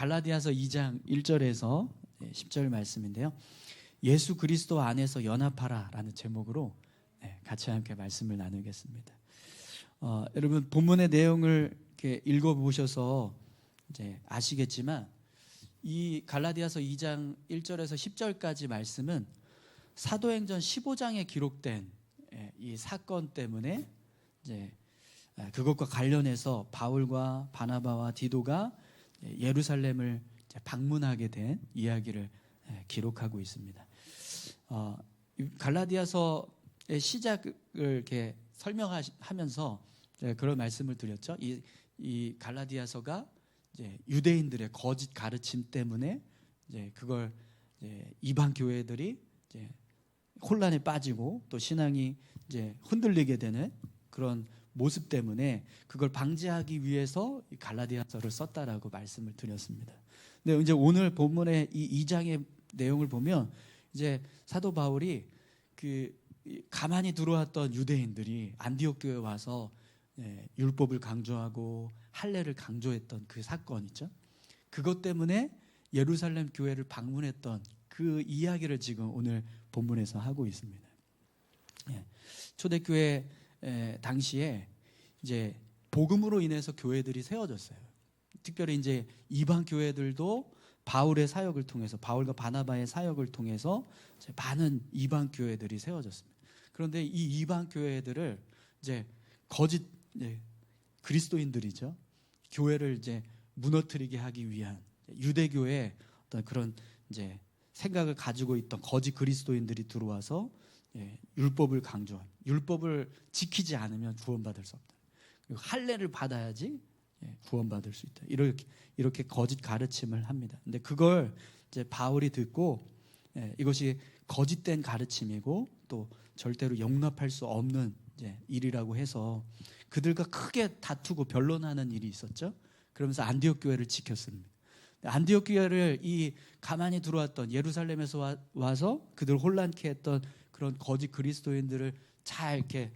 갈라디아서 2장 1절에서 10절 말씀인데요. 예수 그리스도 안에서 연합하라라는 제목으로 같이 함께 말씀을 나누겠습니다. 여러분 본문의 내용을 이렇게 읽어보셔서 이제 아시겠지만 이 갈라디아서 2장 1절에서 10절까지 말씀은 사도행전 15장에 기록된 이 사건 때문에 이제 그것과 관련해서 바울과 바나바와 디도가 예루살렘을 방문하게 된 이야기를 기록하고 있습니다. 갈라디아서의 시작을 이렇게 설명하면서 그런 말씀을 드렸죠. 이 갈라디아서가 이제 유대인들의 거짓 가르침 때문에 이제 그걸 이제 이방 교회들이 이제 혼란에 빠지고 또 신앙이 이제 흔들리게 되는 그런 모습 때문에 그걸 방지하기 위해서 이 갈라디아서를 썼다라고 말씀을 드렸습니다. 근데 이제 오늘 본문의 이 2장의 내용을 보면 이제 사도 바울이 그 가만히 들어왔던 유대인들이 안디옥 교회에 와서 율법을 강조하고 할례를 강조했던 그 사건 있죠. 그것 때문에 예루살렘 교회를 방문했던 그 이야기를 지금 오늘 본문에서 하고 있습니다. 초대교회 당시에 이제 복음으로 인해서 교회들이 세워졌어요. 특별히 이제 이방 교회들도 바울의 사역을 통해서 바울과 바나바의 사역을 통해서 많은 이방 교회들이 세워졌습니다. 그런데 이 이방 교회들을 이제 거짓 그리스도인들이죠. 교회를 이제 무너뜨리게 하기 위한 유대교의 어떤 그런 이제 생각을 가지고 있던 거짓 그리스도인들이 들어와서 율법을 강조한, 율법을 지키지 않으면 구원받을 수 없다. 그리고 할례를 받아야지 구원받을 수 있다. 이렇게 거짓 가르침을 합니다. 근데 그걸 이제 바울이 듣고 이것이 거짓된 가르침이고 또 절대로 용납할 수 없는 일이라고 해서 그들과 크게 다투고 변론하는 일이 있었죠. 그러면서 안디옥 교회를 지켰습니다. 안디옥 교회를 이 가만히 들어왔던 예루살렘에서 와서 그들 혼란케 했던 그런 거짓 그리스도인들을 잘 이렇게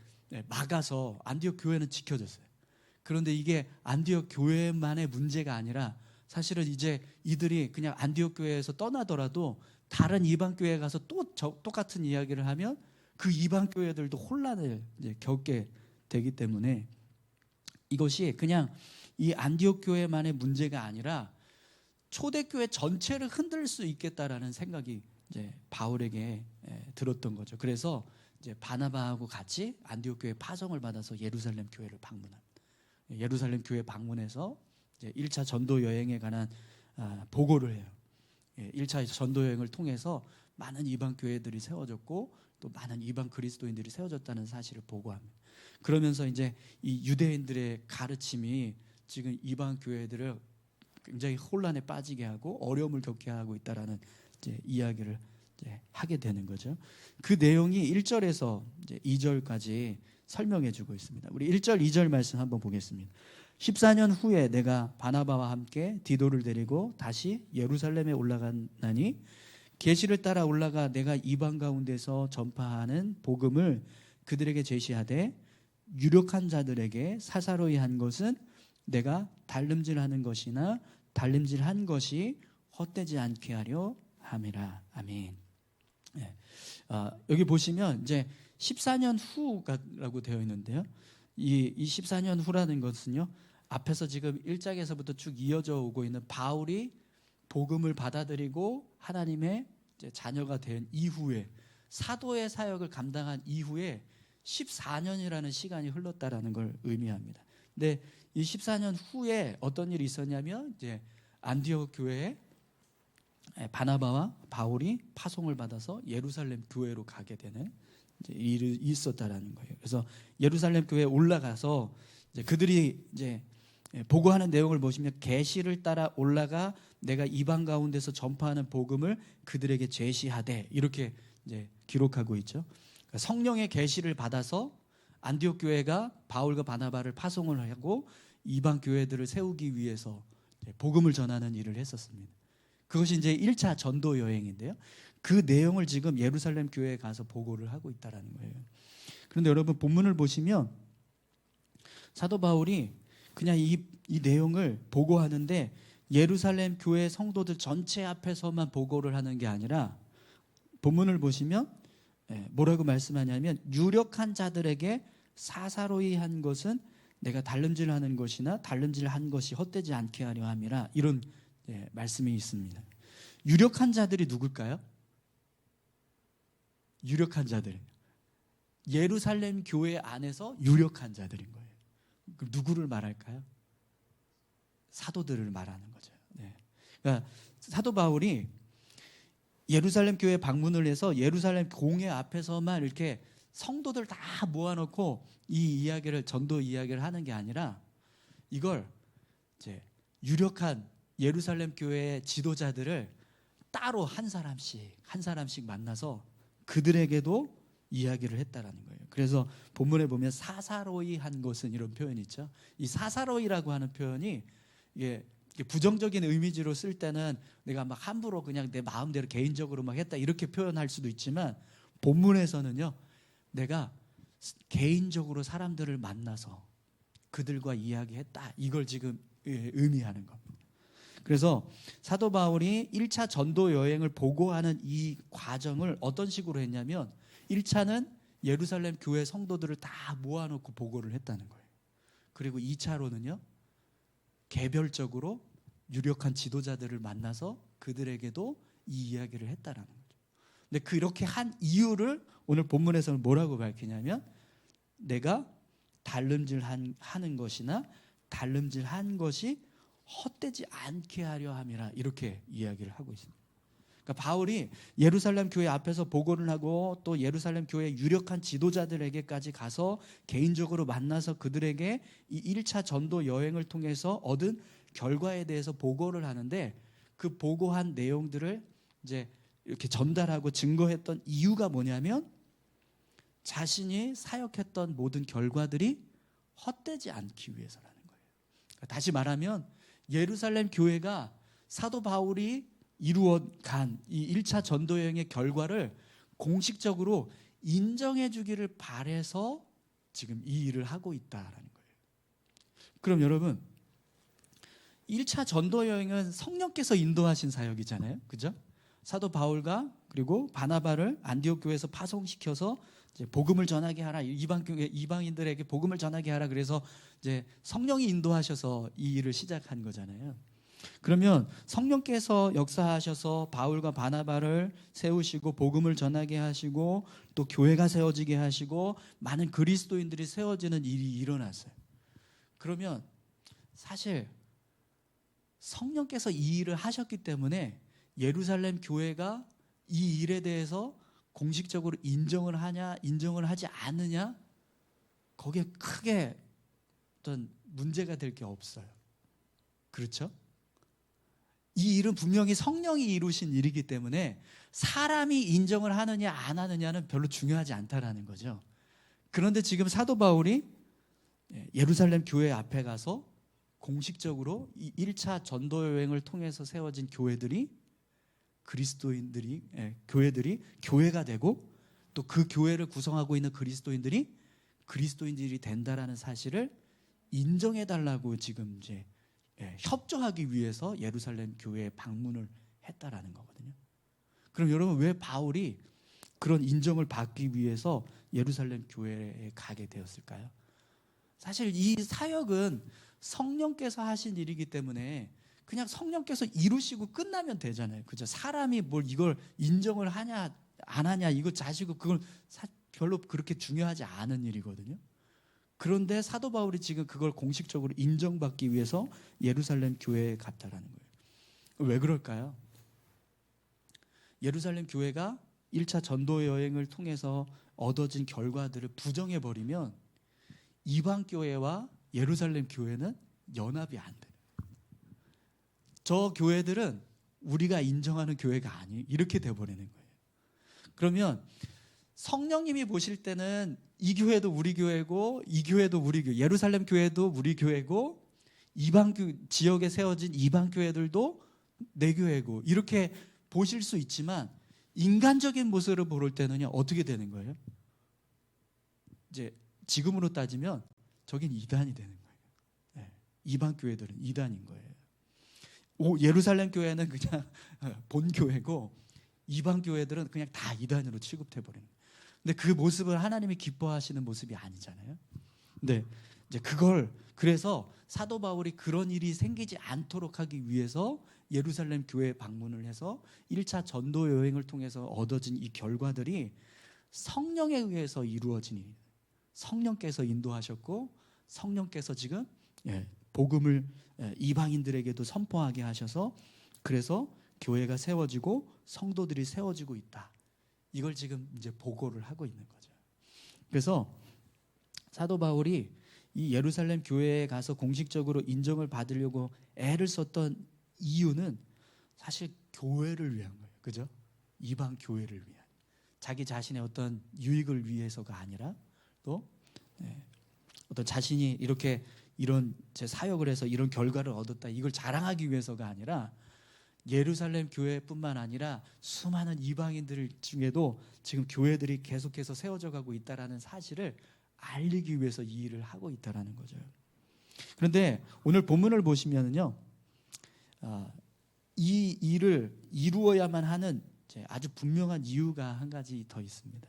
막아서 안디옥 교회는 지켜졌어요. 그런데 이게 안디옥 교회만의 문제가 아니라 사실은 이제 이들이 그냥 안디옥 교회에서 떠나더라도 다른 이방 교회에 가서 또 똑같은 이야기를 하면 그 이방 교회들도 혼란을 이제 겪게 되기 때문에 이것이 그냥 이 안디옥 교회만의 문제가 아니라 초대교회 전체를 흔들 수 있겠다라는 생각이 이제 바울에게 들었던 거죠. 그래서 이제 바나바하고 같이 안디옥 교회 파송을 받아서 예루살렘 교회를 방문합니다. 예루살렘 교회 방문해서 이제 1차 전도 여행에 관한 보고를 해요. 1차 전도 여행을 통해서 많은 이방 교회들이 세워졌고 또 많은 이방 그리스도인들이 세워졌다는 사실을 보고합니다. 그러면서 이제 이 유대인들의 가르침이 지금 이방 교회들을 굉장히 혼란에 빠지게 하고 어려움을 겪게 하고 있다라는 이제 이야기를 이제 하게 되는 거죠. 그 내용이 1절에서 이제 2절까지 설명해 주고 있습니다. 우리 1절, 2절 말씀 한번 보겠습니다. 14년 후에 내가 바나바와 함께 디도를 데리고 다시 예루살렘에 올라가나니 계시를 따라 올라가 내가 이방 가운데서 전파하는 복음을 그들에게 제시하되 유력한 자들에게 사사로이 한 것은 내가 달림질하는 것이나 달림질한 것이 헛되지 않게 하려 함이라. 아멘. 여기 보시면 이제 14년 후라고 되어 있는데요. 이 14년 후라는 것은요. 앞에서 지금 1장에서부터 쭉 이어져 오고 있는 바울이 복음을 받아들이고 하나님의 자녀가 된 이후에 사도의 사역을 감당한 이후에 14년이라는 시간이 흘렀다라는 걸 의미합니다. 근데 이 14년 후에 어떤 일이 있었냐면 이제 안디옥 교회에 바나바와 바울이 파송을 받아서 예루살렘 교회로 가게 되는 이제 일이 있었다라는 거예요. 그래서 예루살렘 교회에 올라가서 이제 그들이 이제 보고하는 내용을 보시면 계시를 따라 올라가 내가 이방 가운데서 전파하는 복음을 그들에게 제시하되 이렇게 이제 기록하고 있죠. 그러니까 성령의 계시를 받아서 안디옥 교회가 바울과 바나바를 파송을 하고 이방 교회들을 세우기 위해서 복음을 전하는 일을 했었습니다. 그것이 이제 1차 전도 여행인데요. 그 내용을 지금 예루살렘 교회에 가서 보고를 하고 있다라는 거예요. 그런데 여러분 본문을 보시면 사도 바울이 그냥 이 내용을 보고하는데 예루살렘 교회 성도들 전체 앞에서만 보고를 하는 게 아니라 본문을 보시면 뭐라고 말씀하냐면 유력한 자들에게 사사로이 한 것은 내가 달름질하는 것이나 달름질한 것이 헛되지 않게 하려 함이라, 이런 말씀이 있습니다. 유력한 자들이 누굴까요? 유력한 자들, 예루살렘 교회 안에서 유력한 자들인 거예요. 그럼 누구를 말할까요? 사도들을 말하는 거죠. 그러니까 사도 바울이 예루살렘 교회 방문을 해서 예루살렘 공회 앞에서만 이렇게 성도들 다 모아놓고 이 이야기를, 전도 이야기를 하는 게 아니라 이걸 이제 유력한 예루살렘 교회의 지도자들을 따로 한 사람씩 만나서 그들에게도 이야기를 했다라는 거예요. 그래서 본문에 보면 사사로이 한 것은, 이런 표현이 있죠. 이 사사로이라고 하는 표현이 이게 부정적인 의미로 쓸 때는 내가 막 함부로 그냥 내 마음대로 개인적으로 막 했다 이렇게 표현할 수도 있지만, 본문에서는요, 내가 개인적으로 사람들을 만나서 그들과 이야기했다, 이걸 지금 의미하는 겁니다. 그래서 사도 바울이 1차 전도 여행을 보고하는 이 과정을 어떤 식으로 했냐면, 1차는 예루살렘 교회 성도들을 다 모아놓고 보고를 했다는 거예요. 그리고 2차로는요, 개별적으로 유력한 지도자들을 만나서 그들에게도 이 이야기를 했다라는 거죠. 근데 그렇게 한 이유를 오늘 본문에서는 뭐라고 밝히냐면, 내가 달름질하는 것이나 달름질한 것이 헛되지 않게 하려 함이라, 이렇게 이야기를 하고 있습니다. 그러니까 바울이 예루살렘 교회 앞에서 보고를 하고 또 예루살렘 교회 유력한 지도자들에게까지 가서 개인적으로 만나서 그들에게 이 1차 전도 여행을 통해서 얻은 결과에 대해서 보고를 하는데, 그 보고한 내용들을 이제 이렇게 전달하고 증거했던 이유가 뭐냐면, 자신이 사역했던 모든 결과들이 헛되지 않기 위해서라는 거예요. 그러니까 다시 말하면 예루살렘 교회가 사도 바울이 이루어간 이 1차 전도 여행의 결과를 공식적으로 인정해 주기를 바라서 지금 이 일을 하고 있다라는 거예요. 그럼 여러분, 1차 전도 여행은 성령께서 인도하신 사역이잖아요. 그죠? 사도 바울과 그리고 바나바를 안디옥 교회에서 파송시켜서 이제 복음을 전하게 하라, 이방인들에게 복음을 전하게 하라, 그래서 이제 성령이 인도하셔서 이 일을 시작한 거잖아요. 그러면 성령께서 역사하셔서 바울과 바나바를 세우시고 복음을 전하게 하시고 또 교회가 세워지게 하시고 많은 그리스도인들이 세워지는 일이 일어났어요. 그러면 사실 성령께서 이 일을 하셨기 때문에 예루살렘 교회가 이 일에 대해서 공식적으로 인정을 하냐 인정을 하지 않느냐, 거기에 크게 어떤 문제가 될 게 없어요. 그렇죠? 이 일은 분명히 성령이 이루신 일이기 때문에 사람이 인정을 하느냐 안 하느냐는 별로 중요하지 않다라는 거죠. 그런데 지금 사도 바울이 예루살렘 교회 앞에 가서 공식적으로 이 1차 전도 여행을 통해서 세워진 교회들이 교회들이 교회가 되고 또 그 교회를 구성하고 있는 그리스도인들이 된다라는 사실을 인정해 달라고 지금 이제 협조하기 위해서 예루살렘 교회에 방문을 했다라는 거거든요. 그럼 여러분, 왜 바울이 그런 인정을 받기 위해서 예루살렘 교회에 가게 되었을까요? 사실 이 사역은 성령께서 하신 일이기 때문에 그냥 성령께서 이루시고 끝나면 되잖아요. 그죠? 사람이 뭘 이걸 인정을 하냐 안 하냐 이거 자시고 그건 별로 그렇게 중요하지 않은 일이거든요. 그런데 사도 바울이 지금 그걸 공식적으로 인정받기 위해서 예루살렘 교회에 갔다라는 거예요. 왜 그럴까요? 예루살렘 교회가 1차 전도 여행을 통해서 얻어진 결과들을 부정해버리면 이방 교회와 예루살렘 교회는 연합이 안 돼요. 저 교회들은 우리가 인정하는 교회가 아니, 이렇게 돼버리는 거예요. 그러면 성령님이 보실 때는 이 교회도 우리 교회고 이 교회도 우리 교회, 예루살렘 교회도 우리 교회고 이방 지역에 세워진 이방 교회들도 내 교회고 이렇게 보실 수 있지만, 인간적인 모습으로 볼 때는요, 어떻게 되는 거예요? 이제 지금으로 따지면 저긴 이단이 되는 거예요. 이방 교회들은 이단인 거예요. 예루살렘 교회는 그냥 본 교회고 이방 교회들은 그냥 다 이단으로 취급해 버리는. 근데 그 모습을 하나님이 기뻐하시는 모습이 아니잖아요. 근데 이제 그래서 사도 바울이 그런 일이 생기지 않도록 하기 위해서 예루살렘 교회에 방문을 해서 1차 전도 여행을 통해서 얻어진 이 결과들이 성령에 의해서 이루어진 일이에요. 성령께서 인도하셨고 성령께서 지금 복음을 이방인들에게도 선포하게 하셔서 그래서 교회가 세워지고 성도들이 세워지고 있다. 이걸 지금 이제 보고를 하고 있는 거죠. 그래서 사도 바울이 이 예루살렘 교회에 가서 공식적으로 인정을 받으려고 애를 썼던 이유는 사실 교회를 위한 거예요. 그죠? 이방 교회를 위한. 자기 자신의 어떤 유익을 위해서가 아니라 또 어떤 자신이 이렇게 이런 제 사역을 해서 이런 결과를 얻었다. 이걸 자랑하기 위해서가 아니라 예루살렘 교회뿐만 아니라 수많은 이방인들 중에도 지금 교회들이 계속해서 세워져 가고 있다라는 사실을 알리기 위해서 이 일을 하고 있다라는 거죠. 그런데 오늘 본문을 보시면은요, 이 일을 이루어야만 하는 아주 분명한 이유가 한 가지 더 있습니다.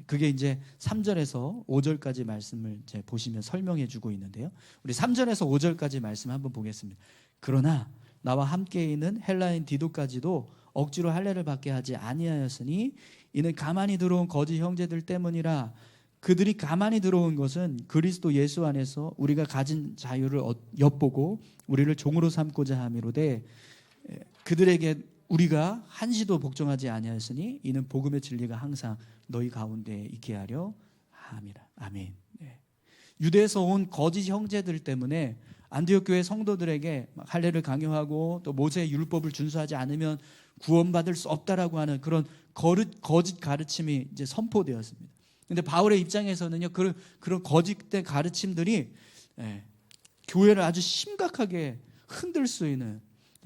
그게 이제 3절에서 5절까지 말씀을 이제 보시면 설명해 주고 있는데요. 우리 3절에서 5절까지 말씀 한번 보겠습니다. 그러나 나와 함께 있는 헬라인 디도까지도 억지로 할례를 받게 하지 아니하였으니 이는 가만히 들어온 거짓 형제들 때문이라. 그들이 가만히 들어온 것은 그리스도 예수 안에서 우리가 가진 자유를 엿보고 우리를 종으로 삼고자 함이로되 그들에게 우리가 한시도 복종하지 아니하였으니 이는 복음의 진리가 항상 너희 가운데 있게 하려 함이라. 아멘. 유대에서 온 거짓 형제들 때문에 안디옥 교회 성도들에게 할례를 강요하고 또 모세의 율법을 준수하지 않으면 구원받을 수 없다라고 하는 그런 거짓 가르침이 이제 선포되었습니다. 근데 바울의 입장에서는요, 그런 거짓된 가르침들이 교회를 아주 심각하게 흔들 수 있는,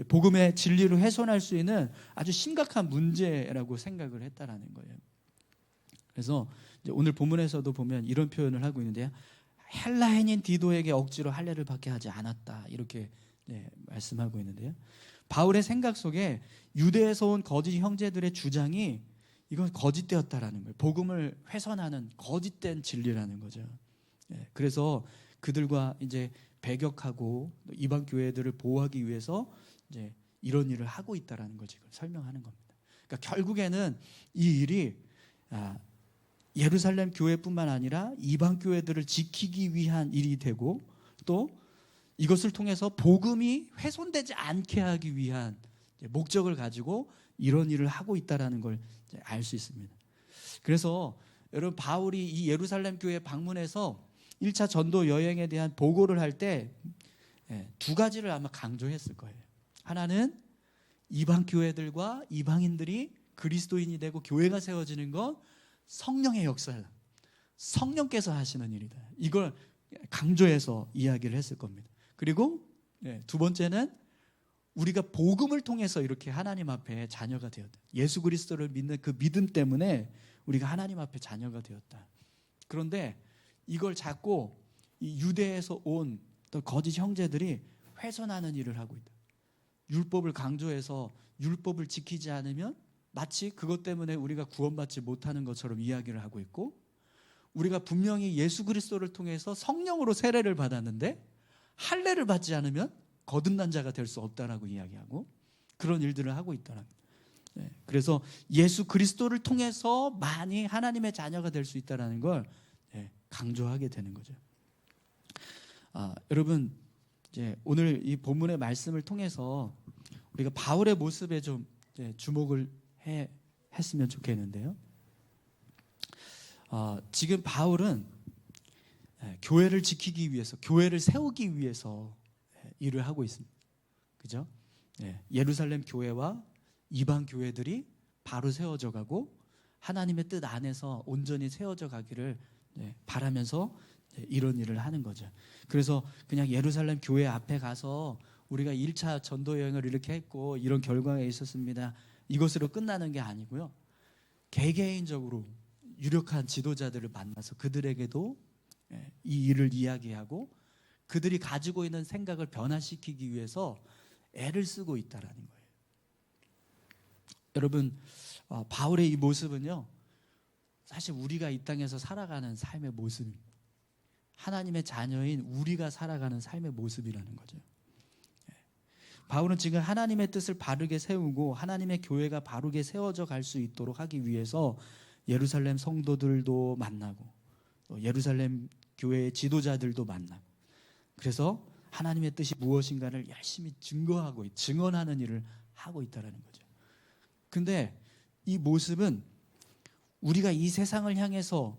복음의 진리를 훼손할 수 있는 아주 심각한 문제라고 생각을 했다라는 거예요. 그래서 이제 오늘 본문에서도 보면 이런 표현을 하고 있는데요. 헬라인인 디도에게 억지로 할례를 받게 하지 않았다. 이렇게 말씀하고 있는데요. 바울의 생각 속에 유대에서 온 거짓 형제들의 주장이 이건 거짓되었다라는 거예요. 복음을 훼손하는 거짓된 진리라는 거죠. 그래서 그들과 이제 배격하고 이방 교회들을 보호하기 위해서 이제 이런 일을 하고 있다라는 걸 지금 설명하는 겁니다. 그러니까 결국에는 이 일이 예루살렘 교회뿐만 아니라 이방 교회들을 지키기 위한 일이 되고 또 이것을 통해서 복음이 훼손되지 않게 하기 위한 목적을 가지고 이런 일을 하고 있다라는 걸 알 수 있습니다. 그래서 여러분 바울이 이 예루살렘 교회 방문해서 1차 전도 여행에 대한 보고를 할 때 두 가지를 아마 강조했을 거예요. 하나는 이방 교회들과 이방인들이 그리스도인이 되고 교회가 세워지는 건 성령의 역사다. 성령께서 하시는 일이다. 이걸 강조해서 이야기를 했을 겁니다. 그리고 두 번째는 우리가 복음을 통해서 이렇게 하나님 앞에 자녀가 되었다. 예수 그리스도를 믿는 그 믿음 때문에 우리가 하나님 앞에 자녀가 되었다. 그런데 이걸 자꾸 이 유대에서 온 또 거짓 형제들이 훼손하는 일을 하고 있다. 율법을 강조해서 율법을 지키지 않으면 마치 그것 때문에 우리가 구원받지 못하는 것처럼 이야기를 하고 있고, 우리가 분명히 예수 그리스도를 통해서 성령으로 세례를 받았는데 할례를 받지 않으면 거듭난 자가 될 수 없다라고 이야기하고 그런 일들을 하고 있다는 거예요. 그래서 예수 그리스도를 통해서 많이 하나님의 자녀가 될 수 있다는 걸 강조하게 되는 거죠. 여러분 이제 오늘 이 본문의 말씀을 통해서 우리가 바울의 모습에 좀 주목을 했으면 좋겠는데요. 지금 바울은 교회를 지키기 위해서, 교회를 세우기 위해서 일을 하고 있습니다. 그죠? 예루살렘 교회와 이방 교회들이 바로 세워져 가고 하나님의 뜻 안에서 온전히 세워져 가기를 바라면서 이런 일을 하는 거죠. 그래서 그냥 예루살렘 교회 앞에 가서 우리가 1차 전도 여행을 이렇게 했고 이런 결과가 있었습니다. 이것으로 끝나는 게 아니고요. 개개인적으로 유력한 지도자들을 만나서 그들에게도 이 일을 이야기하고 그들이 가지고 있는 생각을 변화시키기 위해서 애를 쓰고 있다라는 거예요. 여러분, 바울의 이 모습은요, 사실 우리가 이 땅에서 살아가는 삶의 모습입니다. 하나님의 자녀인 우리가 살아가는 삶의 모습이라는 거죠. 바울은 지금 하나님의 뜻을 바르게 세우고 하나님의 교회가 바르게 세워져 갈 수 있도록 하기 위해서 예루살렘 성도들도 만나고 또 예루살렘 교회의 지도자들도 만나고, 그래서 하나님의 뜻이 무엇인가를 열심히 증언하는 일을 하고 있다는 거죠. 근데 이 모습은 우리가 이 세상을 향해서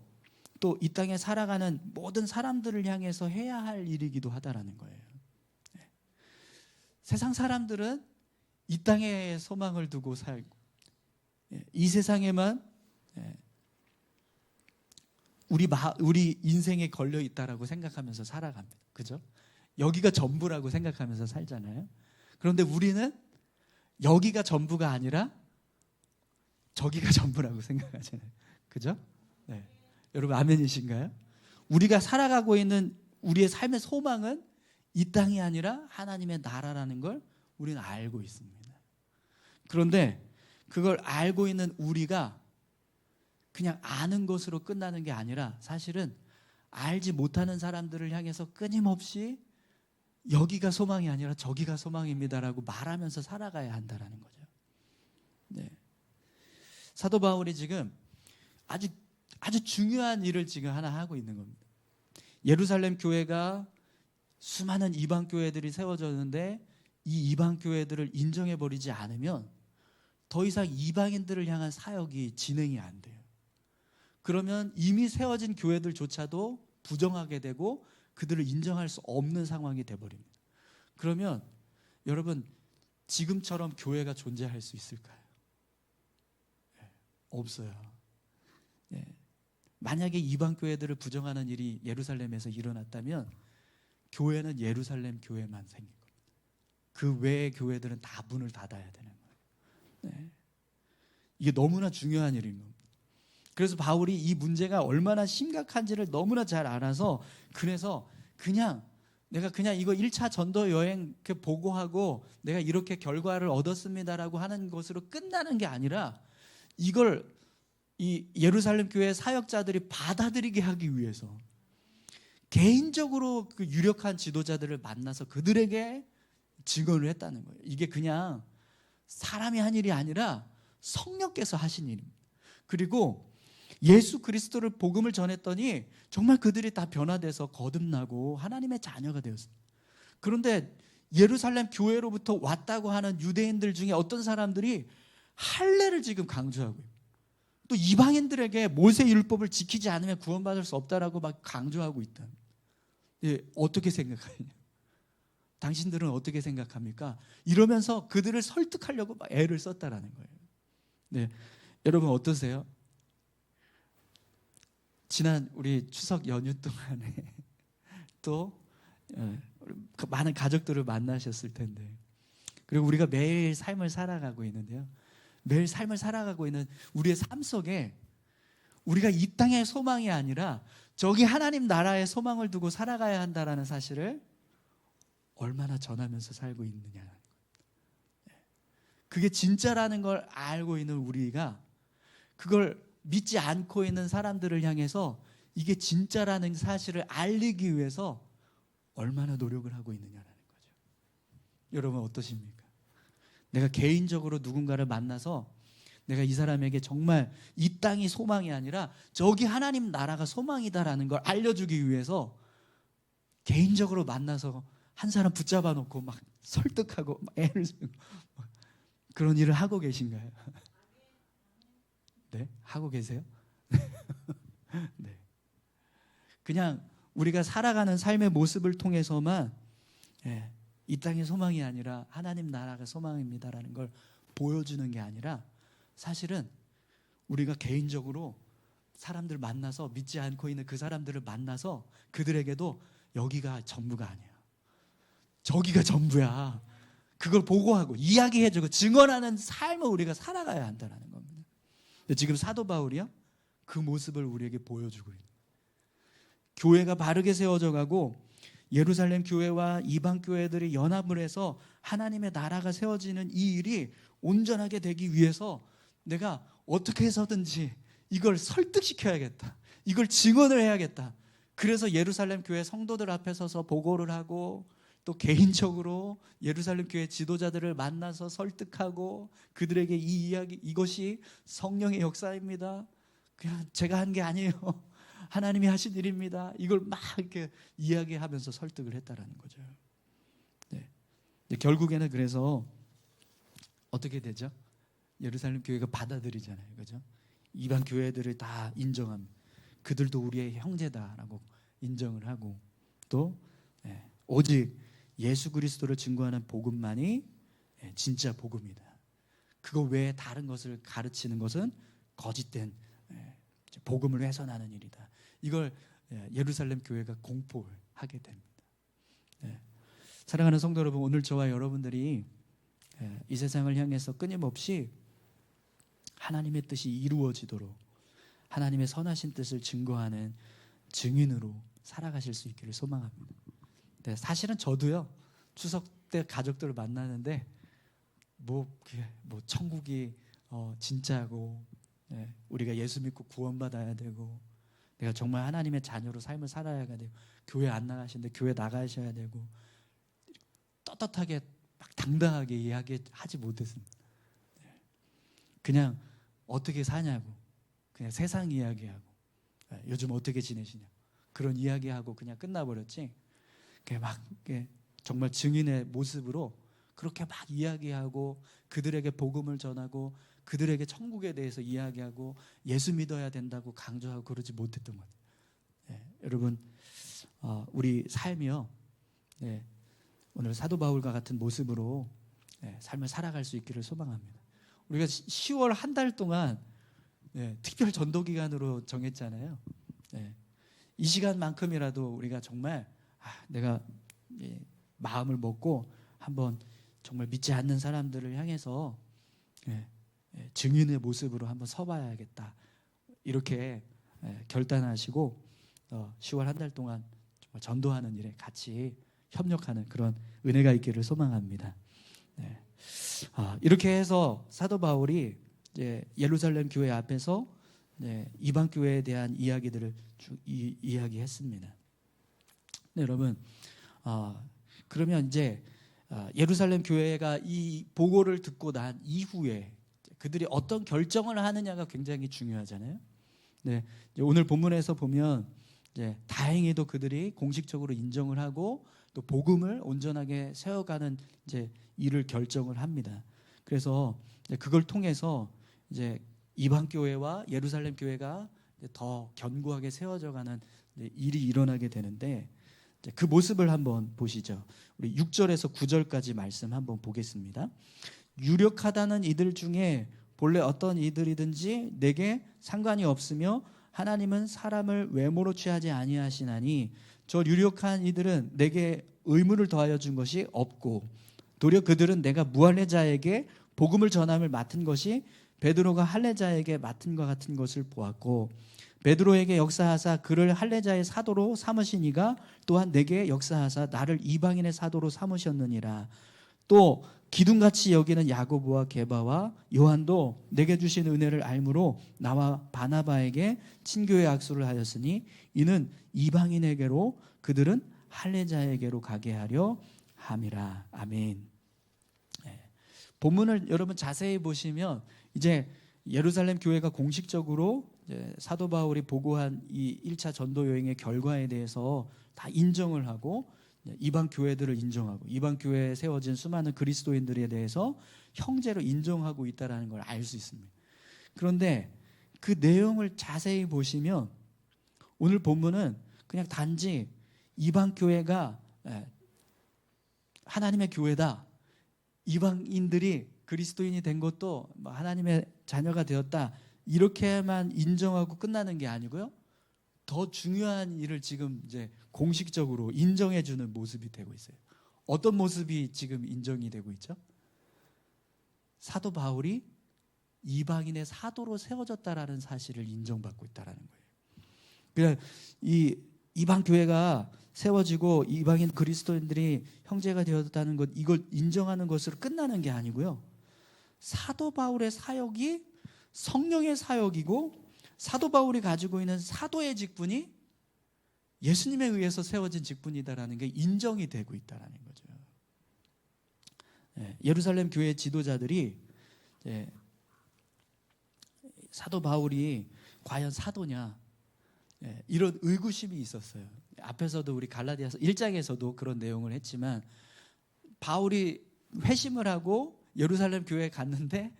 또 이 땅에 살아가는 모든 사람들을 향해서 해야 할 일이기도 하다라는 거예요. 세상 사람들은 이 땅에 소망을 두고 살고, 이 세상에만 우리 인생에 걸려 있다라고 생각하면서 살아갑니다. 그죠? 여기가 전부라고 생각하면서 살잖아요. 그런데 우리는 여기가 전부가 아니라 저기가 전부라고 생각하잖아요. 그죠? 네. 여러분 아멘이신가요? 우리가 살아가고 있는 우리의 삶의 소망은 이 땅이 아니라 하나님의 나라라는 걸 우리는 알고 있습니다. 그런데 그걸 알고 있는 우리가 그냥 아는 것으로 끝나는 게 아니라 사실은 알지 못하는 사람들을 향해서 끊임없이 여기가 소망이 아니라 저기가 소망입니다라고 말하면서 살아가야 한다는 거죠. 네. 사도 바울이 지금 아주 중요한 일을 지금 하나 하고 있는 겁니다. 예루살렘 교회가 수많은 이방 교회들이 세워졌는데 이 이방 교회들을 인정해 버리지 않으면 더 이상 이방인들을 향한 사역이 진행이 안 돼요. 그러면 이미 세워진 교회들조차도 부정하게 되고 그들을 인정할 수 없는 상황이 돼버립니다. 그러면 여러분, 지금처럼 교회가 존재할 수 있을까요? 없어요. 만약에 이방 교회들을 부정하는 일이 예루살렘에서 일어났다면 교회는 예루살렘 교회만 생길 겁니다. 그 외의 교회들은 다 문을 닫아야 되는 거예요. 이게 너무나 중요한 일인 겁니다. 그래서 바울이 이 문제가 얼마나 심각한지를 너무나 잘 알아서, 그래서 내가 그냥 이거 1차 전도 여행 보고하고 내가 이렇게 결과를 얻었습니다라고 하는 것으로 끝나는 게 아니라 이걸 이 예루살렘 교회 사역자들이 받아들이게 하기 위해서 개인적으로 그 유력한 지도자들을 만나서 그들에게 증언을 했다는 거예요. 이게 그냥 사람이 한 일이 아니라 성령께서 하신 일입니다. 그리고 예수 그리스도를 복음을 전했더니 정말 그들이 다 변화돼서 거듭나고 하나님의 자녀가 되었습니다. 그런데 예루살렘 교회로부터 왔다고 하는 유대인들 중에 어떤 사람들이 할례를 지금 강조하고 있고, 또 이방인들에게 모세 율법을 지키지 않으면 구원받을 수 없다라고 막 강조하고 있다. 어떻게 생각하냐? 당신들은 어떻게 생각합니까? 이러면서 그들을 설득하려고 막 애를 썼다라는 거예요. 네, 여러분 어떠세요? 지난 우리 추석 연휴 동안에 또 많은 가족들을 만나셨을 텐데, 그리고 우리가 매일 삶을 살아가고 있는데요, 매일 삶을 살아가고 있는 우리의 삶 속에 우리가 이 땅의 소망이 아니라 저기 하나님 나라의 소망을 두고 살아가야 한다는 사실을 얼마나 전하면서 살고 있느냐. 그게 진짜라는 걸 알고 있는 우리가 그걸 믿지 않고 있는 사람들을 향해서 이게 진짜라는 사실을 알리기 위해서 얼마나 노력을 하고 있느냐라는 거죠. 여러분 어떠십니까? 내가 개인적으로 누군가를 만나서 내가 이 사람에게 정말 이 땅이 소망이 아니라 저기 하나님 나라가 소망이다라는 걸 알려주기 위해서 개인적으로 만나서 한 사람 붙잡아 놓고 막 설득하고 막 애를 쓰고 그런 일을 하고 계신가요? 네? 하고 계세요? 네. 그냥 우리가 살아가는 삶의 모습을 통해서만 이 땅의 소망이 아니라 하나님 나라가 소망입니다라는 걸 보여주는 게 아니라, 사실은 우리가 개인적으로 사람들 만나서 믿지 않고 있는 그 사람들을 만나서 그들에게도 여기가 전부가 아니야, 저기가 전부야, 그걸 보고하고 이야기해주고 증언하는 삶을 우리가 살아가야 한다는 겁니다. 근데 지금 사도 바울이요, 그 모습을 우리에게 보여주고 있는, 교회가 바르게 세워져 가고 예루살렘 교회와 이방 교회들이 연합을 해서 하나님의 나라가 세워지는 이 일이 온전하게 되기 위해서 내가 어떻게 해서든지 이걸 설득시켜야겠다. 이걸 증언을 해야겠다. 그래서 예루살렘 교회 성도들 앞에 서서 보고를 하고 또 개인적으로 예루살렘 교회 지도자들을 만나서 설득하고 그들에게 이 이야기, 이것이 성령의 역사입니다. 그냥 제가 한 게 아니에요. 하나님이 하신 일입니다. 이걸 막 이렇게 이야기하면서 설득을 했다라는 거죠. 네. 결국에는 그래서 어떻게 되죠? 예루살렘 교회가 받아들이잖아요. 그죠? 이방 교회들을 다 인정합니다. 그들도 우리의 형제다라고 인정을 하고 또 오직 예수 그리스도를 증거하는 복음만이 진짜 복음이다. 그거 외에 다른 것을 가르치는 것은 거짓된 복음을 훼손하는 일이다. 이걸 예루살렘 교회가 공포를 하게 됩니다. 사랑하는 성도 여러분, 오늘 저와 여러분들이 이 세상을 향해서 끊임없이 하나님의 뜻이 이루어지도록 하나님의 선하신 뜻을 증거하는 증인으로 살아가실 수 있기를 소망합니다. 사실은 저도요, 추석 때 가족들을 만나는데 뭐 천국이 진짜고 우리가 예수 믿고 구원받아야 되고 내가 정말 하나님의 자녀로 삶을 살아야 되고 교회 안 나가시는데 교회 나가셔야 되고 떳떳하게 막 당당하게 이야기하지 못했습니다. 그냥 어떻게 사냐고 그냥 세상 이야기하고 요즘 어떻게 지내시냐 그런 이야기하고 그냥 끝나버렸지. 막 정말 증인의 모습으로 그렇게 막 이야기하고 그들에게 복음을 전하고 그들에게 천국에 대해서 이야기하고 예수 믿어야 된다고 강조하고 그러지 못했던 것 같아요. 여러분 우리 삶이요 오늘 사도 바울과 같은 모습으로 삶을 살아갈 수 있기를 소망합니다. 우리가 10월 한 달 동안 특별 전도 기간으로 정했잖아요. 이 시간만큼이라도 우리가 정말 내가 마음을 먹고 한번 정말 믿지 않는 사람들을 향해서 증인의 모습으로 한번 서봐야겠다. 이렇게 결단하시고 10월 한 달 동안 정말 전도하는 일에 같이 협력하는 그런 은혜가 있기를 소망합니다. 이렇게 해서 사도 바울이 이제 예루살렘 교회 앞에서 이방 교회에 대한 이야기들을 쭉 이야기했습니다. 여러분, 그러면 이제 예루살렘 교회가 이 보고를 듣고 난 이후에 그들이 어떤 결정을 하느냐가 굉장히 중요하잖아요. 오늘 본문에서 보면 이제 다행히도 그들이 공식적으로 인정을 하고 또 복음을 온전하게 세워가는 이제 일을 결정을 합니다. 그래서 그걸 통해서 이제 이방 교회와 예루살렘 교회가 더 견고하게 세워져가는 일이 일어나게 되는데 그 모습을 한번 보시죠. 우리 6절에서 9절까지 말씀 한번 보겠습니다. 유력하다는 이들 중에 본래 어떤 이들이든지 내게 상관이 없으며 하나님은 사람을 외모로 취하지 아니하시나니 저 유력한 이들은 내게 의무를 더하여 준 것이 없고 도리어 그들은 내가 무할례자에게 복음을 전함을 맡은 것이 베드로가 할례자에게 맡은 것 같은 것을 보았고 베드로에게 역사하사 그를 할례자의 사도로 삼으시니가 또한 내게 역사하사 나를 이방인의 사도로 삼으셨느니라. 또 기둥같이 여기는 야고보와 게바와 요한도 내게 주신 은혜를 알므로 나와 바나바에게 친교의 악수를 하였으니 이는 이방인에게로 그들은 할례자에게로 가게 하려 함이라. 아멘. 본문을 여러분 자세히 보시면 이제 예루살렘 교회가 공식적으로 이제 사도 바울이 보고한 이 1차 전도 여행의 결과에 대해서 다 인정을 하고 이방 교회들을 인정하고 이방 교회에 세워진 수많은 그리스도인들에 대해서 형제로 인정하고 있다는 걸 알 수 있습니다. 그런데 그 내용을 자세히 보시면 오늘 본문은 그냥 단지 이방 교회가 하나님의 교회다. 이방인들이 그리스도인이 된 것도 하나님의 자녀가 되었다. 이렇게만 인정하고 끝나는 게 아니고요. 더 중요한 일을 지금 이제 공식적으로 인정해주는 모습이 되고 있어요. 어떤 모습이 지금 인정이 되고 있죠? 사도 바울이 이방인의 사도로 세워졌다라는 사실을 인정받고 있다라는 거예요. 그러니까 이 이방 교회가 세워지고 이방인 그리스도인들이 형제가 되었다는 것, 이걸 인정하는 것으로 끝나는 게 아니고요. 사도 바울의 사역이 성령의 사역이고 사도 바울이 가지고 있는 사도의 직분이 예수님에 의해서 세워진 직분이다라는 게 인정이 되고 있다라는 거죠. 예루살렘 교회 지도자들이 사도 바울이 과연 사도냐, 이런 의구심이 있었어요. 앞에서도 우리 갈라디아서 1장에서도 그런 내용을 했지만, 바울이 회심을 하고 예루살렘 교회에 갔는데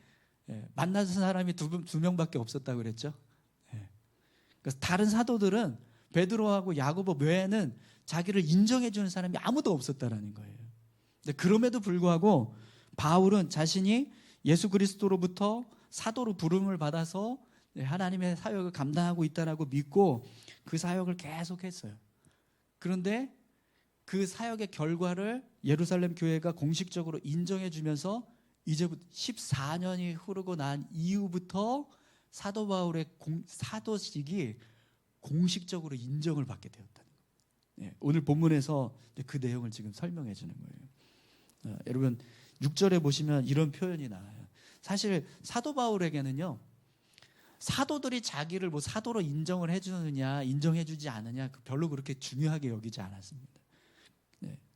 만난 사람이 두 명밖에 없었다고 그랬죠. 그래서 다른 사도들은 베드로하고 야고보 외에는 자기를 인정해 주는 사람이 아무도 없었다라는 거예요. 근데 그럼에도 불구하고 바울은 자신이 예수 그리스도로부터 사도로 부름을 받아서 하나님의 사역을 감당하고 있다라고 믿고 그 사역을 계속했어요. 그런데 그 사역의 결과를 예루살렘 교회가 공식적으로 인정해 주면서 이제부터 14년이 흐르고 난 이후부터 사도 바울의 사도직이 공식적으로 인정을 받게 되었다는 거예요. 오늘 본문에서 그 내용을 지금 설명해 주는 거예요. 여러분 6절에 보시면 이런 표현이 나와요. 사실 사도 바울에게는요, 사도들이 자기를 뭐 사도로 인정을 해주느냐 인정해 주지 않느냐 별로 그렇게 중요하게 여기지 않았습니다.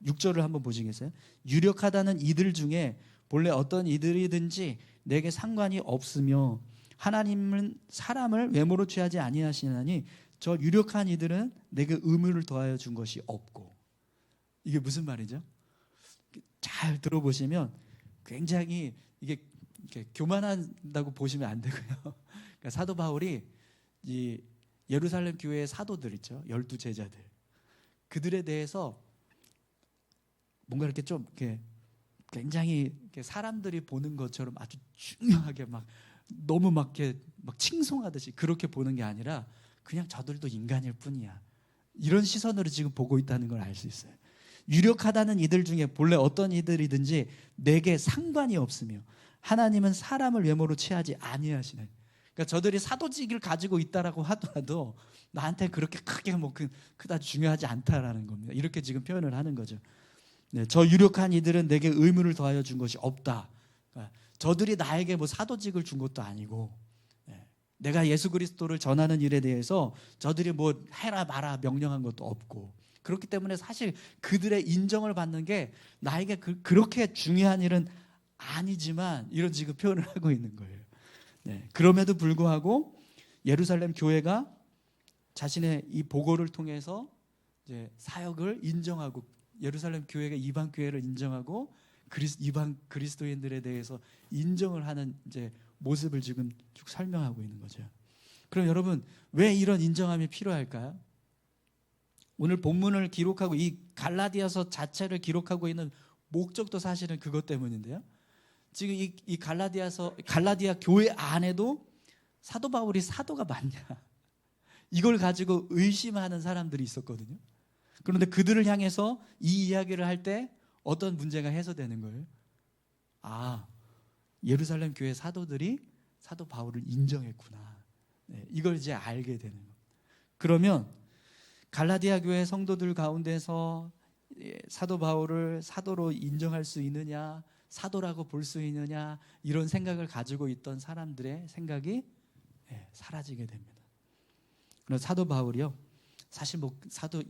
6절을 한번 보시겠어요? 유력하다는 이들 중에 본래 어떤 이들이든지 내게 상관이 없으며 하나님은 사람을 외모로 취하지 아니하시나니 저 유력한 이들은 내게 의무를 더하여 준 것이 없고. 이게 무슨 말이죠? 잘 들어보시면 굉장히 이게 교만한다고 보시면 안 되고요. 그러니까 사도 바울이 이 예루살렘 교회의 사도들 있죠, 12제자들, 그들에 대해서 뭔가 이렇게 좀 이렇게 굉장히 이렇게 사람들이 보는 것처럼 아주 중요하게 막 너무 막 이렇게 막 칭송하듯이 그렇게 보는 게 아니라 그냥 저들도 인간일 뿐이야, 이런 시선으로 지금 보고 있다는 걸 알 수 있어요. 유력하다는 이들 중에 본래 어떤 이들이든지 내게 상관이 없으며 하나님은 사람을 외모로 취하지 아니하시네. 그러니까 저들이 사도직을 가지고 있다라고 하더라도 나한테 그렇게 크게 뭐 크다 중요하지 않다라는 겁니다. 이렇게 지금 표현을 하는 거죠. 저 유력한 이들은 내게 의무를 더하여 준 것이 없다. 그러니까 저들이 나에게 뭐 사도직을 준 것도 아니고, 내가 예수 그리스도를 전하는 일에 대해서 저들이 뭐 해라 마라 명령한 것도 없고, 그렇기 때문에 사실 그들의 인정을 받는 게 나에게 그렇게 중요한 일은 아니지만, 이런 지금 표현을 하고 있는 거예요. 그럼에도 불구하고 예루살렘 교회가 자신의 이 보고를 통해서 이제 사역을 인정하고, 예루살렘 교회가 이방 교회를 인정하고 이방 그리스도인들에 대해서 인정을 하는 이제 모습을 지금 쭉 설명하고 있는 거죠. 그럼 여러분, 왜 이런 인정함이 필요할까요? 오늘 본문을 기록하고 이 갈라디아서 자체를 기록하고 있는 목적도 사실은 그것 때문인데요. 지금 이 갈라디아 교회 안에도 사도 바울이 사도가 맞냐, 이걸 가지고 의심하는 사람들이 있었거든요. 그런데 그들을 향해서 이 이야기를 할 때 어떤 문제가 해소되는 거예요? 아, 예루살렘 교회 사도들이 사도 바울을 인정했구나. 이걸 이제 알게 되는 거예요. 그러면 갈라디아 교회 성도들 가운데서 사도 바울을 사도로 인정할 수 있느냐, 사도라고 볼 수 있느냐, 이런 생각을 가지고 있던 사람들의 생각이 사라지게 됩니다. 그래서 사도 바울이요, 사실 뭐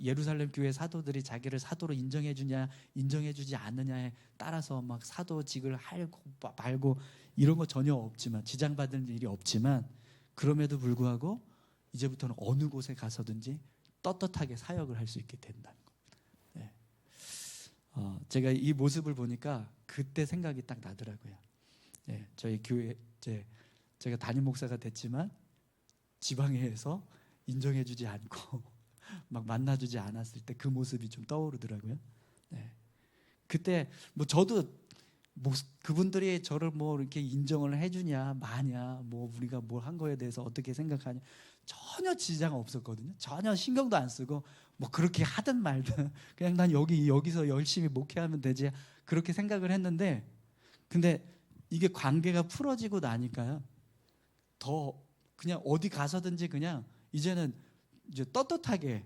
예루살렘 교회 사도들이 자기를 사도로 인정해 주냐 인정해 주지 않느냐에 따라서 막 사도직을 하고 말고 이런 거 전혀 없지만, 지장받을 일이 없지만, 그럼에도 불구하고 이제부터는 어느 곳에 가서든지 떳떳하게 사역을 할 수 있게 된다는 겁니다. 제가 이 모습을 보니까 그때 생각이 딱 나더라고요. 저희 교회 제가 담임 목사가 됐지만 지방회에서 인정해주지 않고 막 만나주지 않았을 때 그 모습이 좀 떠오르더라고요. 그때 뭐 저도 뭐 그분들이 저를 뭐 이렇게 인정을 해주냐 마냐, 뭐 우리가 뭘 한 거에 대해서 어떻게 생각하냐, 전혀 지장 없었거든요. 전혀 신경도 안 쓰고 뭐 그렇게 하든 말든 그냥 난 여기서 열심히 목회하면 되지, 그렇게 생각을 했는데, 근데 이게 관계가 풀어지고 나니까요, 더 그냥 어디 가서든지 그냥 이제는 이제 떳떳하게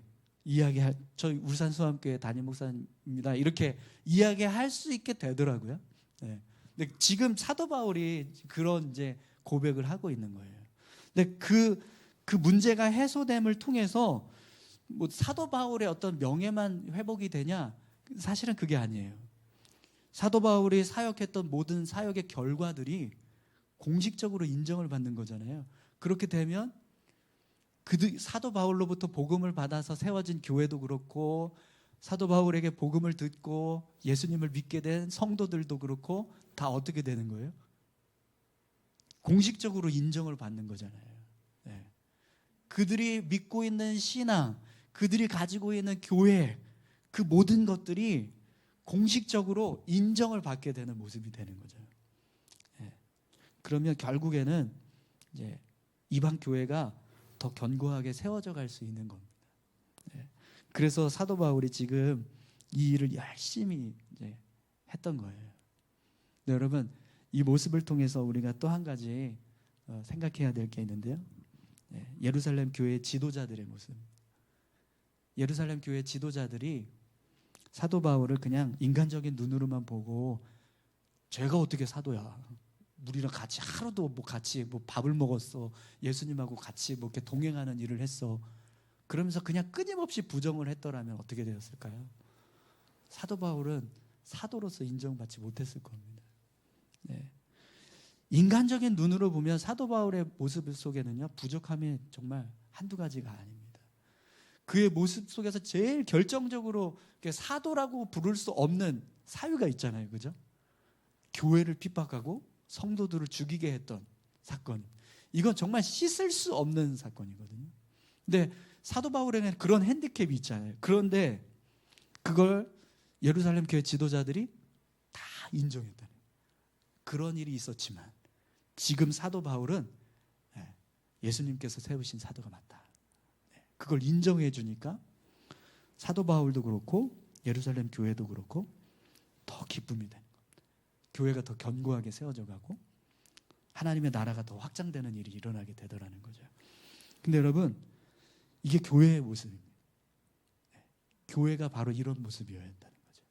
저희 울산 수암교회 담임 목사입니다. 이렇게 이야기할 수 있게 되더라고요. 네. 근데 지금 사도 바울이 그런 이제 고백을 하고 있는 거예요. 근데 그 문제가 해소됨을 통해서 뭐 사도 바울의 어떤 명예만 회복이 되냐? 사실은 그게 아니에요. 사도 바울이 사역했던 모든 사역의 결과들이 공식적으로 인정을 받는 거잖아요. 그렇게 되면 사도 바울로부터 복음을 받아서 세워진 교회도 그렇고, 사도 바울에게 복음을 듣고 예수님을 믿게 된 성도들도 그렇고 다 어떻게 되는 거예요? 공식적으로 인정을 받는 거잖아요. 네. 그들이 믿고 있는 신앙, 그들이 가지고 있는 교회, 그 모든 것들이 공식적으로 인정을 받게 되는 모습이 되는 거죠. 네. 그러면 결국에는 이제 이방 교회가 더 견고하게 세워져 갈 수 있는 겁니다. 네. 그래서 사도 바울이 지금 이 일을 열심히 이제 했던 거예요. 네, 여러분, 이 모습을 통해서 우리가 또 한 가지 생각해야 될 게 있는데요. 네, 예루살렘 교회 지도자들의 모습. 예루살렘 교회 지도자들이 사도 바울을 그냥 인간적인 눈으로만 보고, 쟤가 어떻게 사도야? 우리랑 같이 하루도 뭐 같이 뭐 밥을 먹었어. 예수님하고 같이 뭐 이렇게 동행하는 일을 했어. 그러면서 그냥 끊임없이 부정을 했더라면 어떻게 되었을까요? 사도 바울은 사도로서 인정받지 못했을 겁니다. 네. 인간적인 눈으로 보면 사도 바울의 모습 속에는요, 부족함이 정말 한두 가지가 아닙니다. 그의 모습 속에서 제일 결정적으로 사도라고 부를 수 없는 사유가 있잖아요, 그죠? 교회를 핍박하고 성도들을 죽이게 했던 사건. 이건 정말 씻을 수 없는 사건이거든요. 근데 사도 바울에게는 그런 핸디캡이 있잖아요. 그런데 그걸 예루살렘 교회 지도자들이 다 인정했다는 거예요. 그런 일이 있었지만 지금 사도 바울은 예수님께서 세우신 사도가 맞다. 그걸 인정해 주니까 사도 바울도 그렇고 예루살렘 교회도 그렇고 더 기쁨이 되는 겁니다. 교회가 더 견고하게 세워져 가고 하나님의 나라가 더 확장되는 일이 일어나게 되더라는 거죠. 근데 여러분, 이게 교회의 모습입니다. 교회가 바로 이런 모습이어야 한다는 거죠.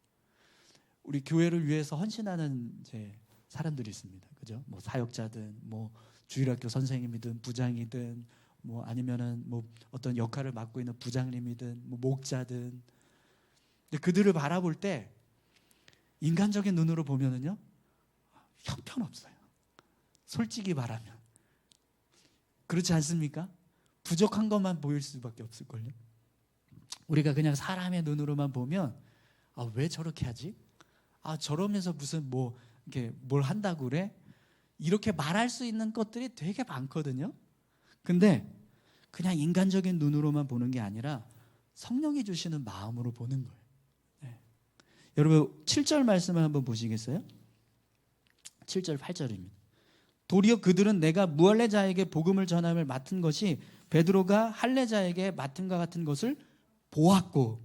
우리 교회를 위해서 헌신하는 이제 사람들이 있습니다. 그죠? 뭐 사역자든 뭐 주일학교 선생님이든 부장이든 뭐 아니면은 뭐 어떤 역할을 맡고 있는 부장님이든 뭐 목자든. 근데 그들을 바라볼 때 인간적인 눈으로 보면은요, 형편없어요. 솔직히 말하면. 그렇지 않습니까? 부족한 것만 보일 수밖에 없을걸요. 우리가 그냥 사람의 눈으로만 보면 왜 저렇게 하지? 저러면서 무슨 뭐 이렇게 뭘 한다고 그래? 이렇게 말할 수 있는 것들이 되게 많거든요. 근데 그냥 인간적인 눈으로만 보는 게 아니라 성령이 주시는 마음으로 보는 거예요. 네. 여러분 7절 말씀을 한번 보시겠어요? 7절 8절입니다. 도리어 그들은 내가 무할레자에게 복음을 전함을 맡은 것이 베드로가 할례자에게 맡은과 같은 것을 보았고,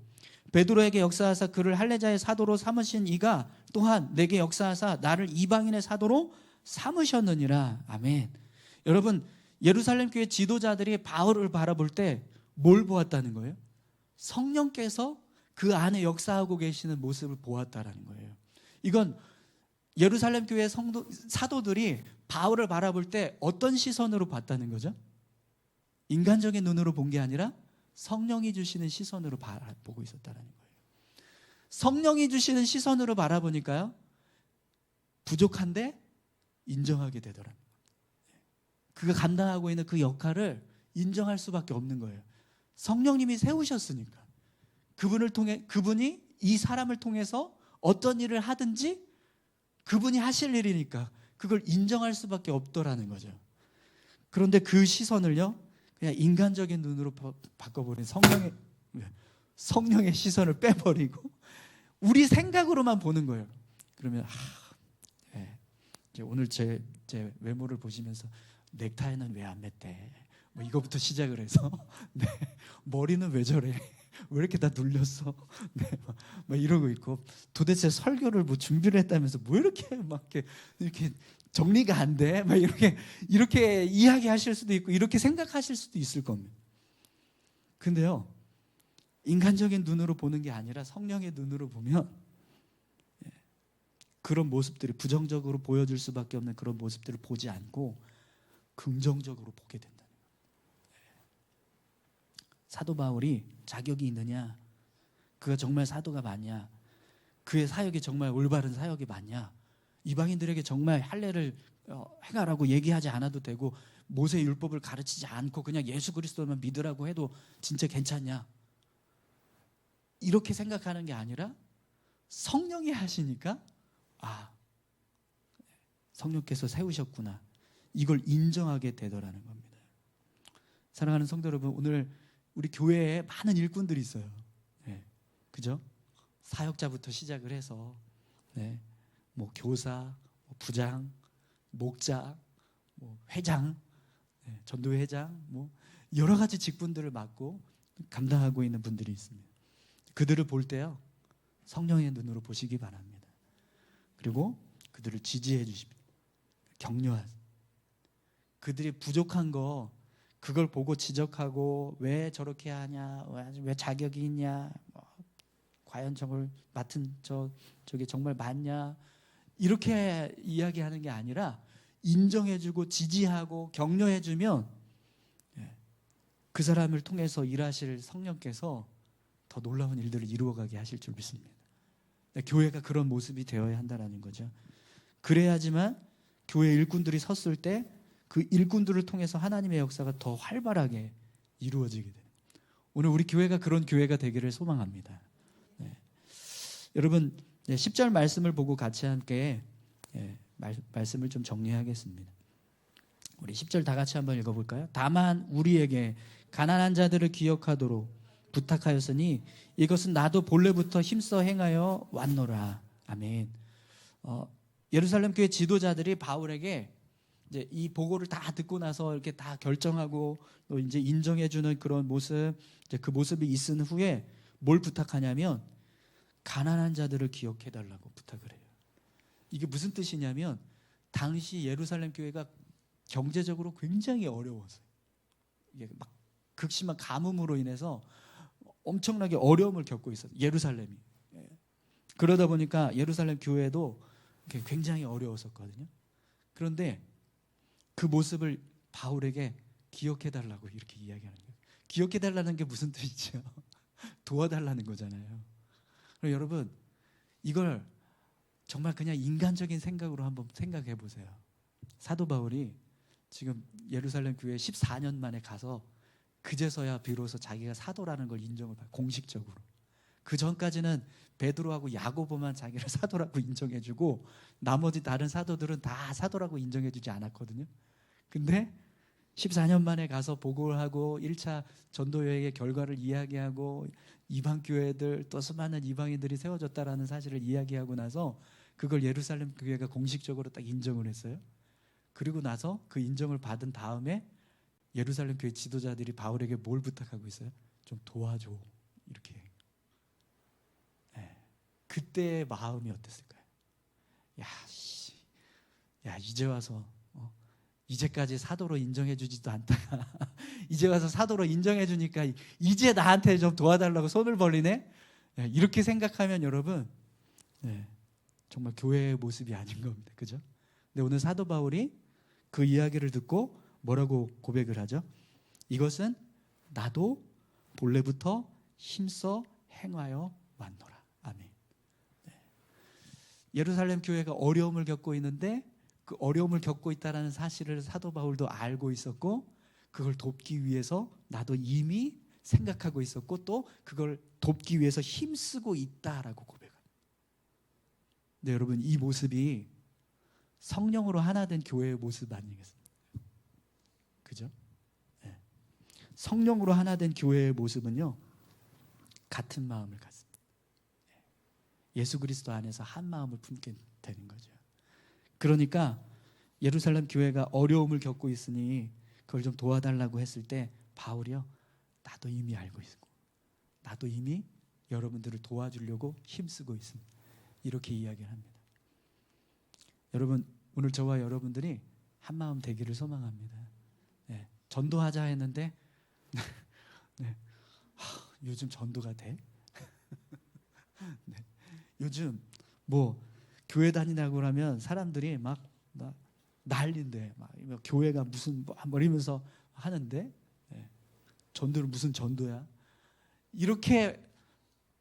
베드로에게 역사하사 그를 할례자의 사도로 삼으신 이가 또한 내게 역사하사 나를 이방인의 사도로 삼으셨느니라. 아멘. 여러분, 예루살렘 교회 지도자들이 바울을 바라볼 때 뭘 보았다는 거예요? 성령께서 그 안에 역사하고 계시는 모습을 보았다라는 거예요. 이건 예루살렘 교회 사도들이 바울을 바라볼 때 어떤 시선으로 봤다는 거죠? 인간적인 눈으로 본 게 아니라 성령이 주시는 시선으로 바라보고 있었다는 거예요. 성령이 주시는 시선으로 바라보니까요, 부족한데 인정하게 되더라고요. 그가 감당하고 있는 그 역할을 인정할 수밖에 없는 거예요. 성령님이 세우셨으니까. 그분이 이 사람을 통해서 어떤 일을 하든지 그분이 하실 일이니까 그걸 인정할 수밖에 없더라는 거죠. 그런데 그 시선을요, 그냥 인간적인 눈으로 바꿔버린 성령의 시선을 빼버리고 우리 생각으로만 보는 거예요. 그러면 이제 오늘 제 외모를 보시면서 넥타이는 왜 안 맸대? 뭐 이거부터 시작을 해서 네, 머리는 왜 저래? 왜 이렇게 다 눌렸어? 네, 막 이러고 있고, 도대체 설교를 뭐 준비를 했다면서 뭐 이렇게 막 이렇게 정리가 안 돼? 막 이렇게 이야기하실 수도 있고 이렇게 생각하실 수도 있을 겁니다. 근데요, 인간적인 눈으로 보는 게 아니라 성령의 눈으로 보면 그런 모습들이 부정적으로 보여줄 수밖에 없는 그런 모습들을 보지 않고 긍정적으로 보게 된다는 거예요. 사도 바울이 자격이 있느냐? 그가 정말 사도가 맞냐? 그의 사역이 정말 올바른 사역이 맞냐? 이방인들에게 정말 할례를 행하라고 얘기하지 않아도 되고 모세 율법을 가르치지 않고 그냥 예수 그리스도만 믿으라고 해도 진짜 괜찮냐? 이렇게 생각하는 게 아니라 성령이 하시니까 성령께서 세우셨구나. 이걸 인정하게 되더라는 겁니다. 사랑하는 성도 여러분, 오늘 우리 교회에 많은 일꾼들이 있어요. 그죠? 사역자부터 시작을 해서 뭐 교사, 부장, 목자, 뭐 회장, 전도회 회장, 뭐 여러 가지 직분들을 맡고 감당하고 있는 분들이 있습니다. 그들을 볼 때요, 성령의 눈으로 보시기 바랍니다. 그리고 그들을 지지해 주십시오. 격려하세요. 그들이 부족한 거 그걸 보고 지적하고 왜 저렇게 하냐, 왜 자격이 있냐, 과연 저걸 맡은 저게 정말 맞냐, 이렇게 이야기하는 게 아니라 인정해주고 지지하고 격려해주면 그 사람을 통해서 일하실 성령께서 더 놀라운 일들을 이루어가게 하실 줄 믿습니다. 교회가 그런 모습이 되어야 한다는 거죠. 그래야지만 교회 일꾼들이 섰을 때 그 일꾼들을 통해서 하나님의 역사가 더 활발하게 이루어지게 돼요. 오늘 우리 교회가 그런 교회가 되기를 소망합니다. 여러분 10절 말씀을 보고 같이 함께 말씀을 좀 정리하겠습니다. 우리 10절 다 같이 한번 읽어볼까요? 다만 우리에게 가난한 자들을 기억하도록 부탁하였으니 이것은 나도 본래부터 힘써 행하여 왔노라. 아멘. 예루살렘 교회 지도자들이 바울에게 이제 이 보고를 다 듣고 나서 이렇게 다 결정하고 또 이제 인정해주는 그런 모습, 이제 그 모습이 있은 후에 뭘 부탁하냐면 가난한 자들을 기억해달라고 부탁을 해요. 이게 무슨 뜻이냐면 당시 예루살렘 교회가 경제적으로 굉장히 어려웠어요. 이게 막 극심한 가뭄으로 인해서 엄청나게 어려움을 겪고 있어요. 예루살렘이. 그러다 보니까 예루살렘 교회도 굉장히 어려웠었거든요. 그런데 그 모습을 바울에게 기억해달라고 이렇게 이야기하는 거예요. 기억해달라는 게 무슨 뜻이죠? 도와달라는 거잖아요. 그럼 여러분 이걸 정말 그냥 인간적인 생각으로 한번 생각해 보세요. 사도 바울이 지금 예루살렘 교회에 14년 만에 가서 그제서야 비로소 자기가 사도라는 걸 인정을 받아요. 공식적으로. 그 전까지는 베드로하고 야고보만 자기를 사도라고 인정해주고 나머지 다른 사도들은 다 사도라고 인정해주지 않았거든요. 근데 14년 만에 가서 보고를 하고 1차 전도여행의 결과를 이야기하고 이방 교회들 또 수많은 이방인들이 세워졌다라는 사실을 이야기하고 나서 그걸 예루살렘 교회가 공식적으로 딱 인정을 했어요. 그리고 나서 그 인정을 받은 다음에 예루살렘 교회 지도자들이 바울에게 뭘 부탁하고 있어요? 좀 도와줘. 이렇게. 그때의 마음이 어땠을까요? 야 이제 와서 이제까지 사도로 인정해주지도 않다가 이제 와서 사도로 인정해주니까 이제 나한테 좀 도와달라고 손을 벌리네? 이렇게 생각하면 여러분 정말 교회의 모습이 아닌 겁니다. 그죠? 근데 오늘 사도 바울이 그 이야기를 듣고 뭐라고 고백을 하죠? 이것은 나도 본래부터 힘써 행하여 왔노라. 아멘. 예루살렘 교회가 어려움을 겪고 있는데 그 어려움을 겪고 있다는 사실을 사도 바울도 알고 있었고 그걸 돕기 위해서 나도 이미 생각하고 있었고 또 그걸 돕기 위해서 힘쓰고 있다라고 고백합니다. 네, 여러분 이 모습이 성령으로 하나 된 교회의 모습 아니겠습니까? 그죠? 네. 성령으로 하나 된 교회의 모습은요 같은 마음을 갖습니다. 예수 그리스도 안에서 한 마음을 품게 되는 거죠. 그러니까 예루살렘 교회가 어려움을 겪고 있으니 그걸 좀 도와달라고 했을 때 바울이요 나도 이미 알고 있고 나도 이미 여러분들을 도와주려고 힘쓰고 있습니다. 이렇게 이야기를 합니다. 여러분 오늘 저와 여러분들이 한 마음 되기를 소망합니다. 전도하자 했는데 요즘 전도가 돼? 네. 요즘 뭐 교회 다니라고 하면 사람들이 막 난리인데 막 교회가 무슨 뭐 이러면서 하는데 전도를 무슨 전도야? 이렇게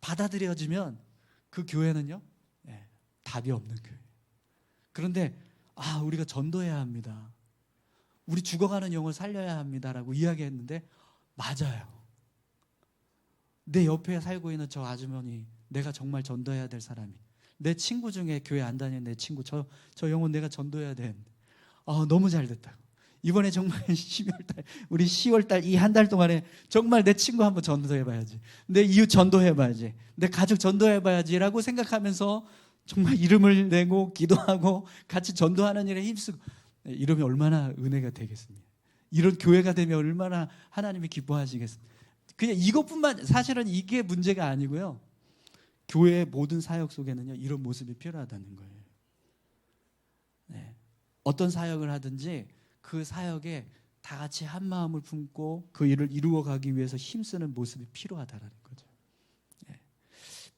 받아들여지면 그 교회는요 답이 없는 교회. 그런데 우리가 전도해야 합니다. 우리 죽어가는 영을 살려야 합니다라고 이야기했는데 맞아요. 내 옆에 살고 있는 저 아주머니, 내가 정말 전도해야 될 사람이, 내 친구 중에 교회 안 다니는 내 친구, 저 영혼 내가 전도해야 되는데 너무 잘 됐다고. 이번에 정말 12월달, 우리 10월달 이 한 달 동안에 정말 내 친구 한번 전도해봐야지, 내 이웃 전도해봐야지, 내 가족 전도해봐야지라고 생각하면서 정말 이름을 내고 기도하고 같이 전도하는 일에 힘쓰고 이러면 얼마나 은혜가 되겠습니까? 이런 교회가 되면 얼마나 하나님이 기뻐하시겠습니까? 그냥 이것뿐만, 사실은 이게 문제가 아니고요, 교회의 모든 사역 속에는요 이런 모습이 필요하다는 거예요. 어떤 사역을 하든지 그 사역에 다 같이 한 마음을 품고 그 일을 이루어가기 위해서 힘쓰는 모습이 필요하다는 거죠.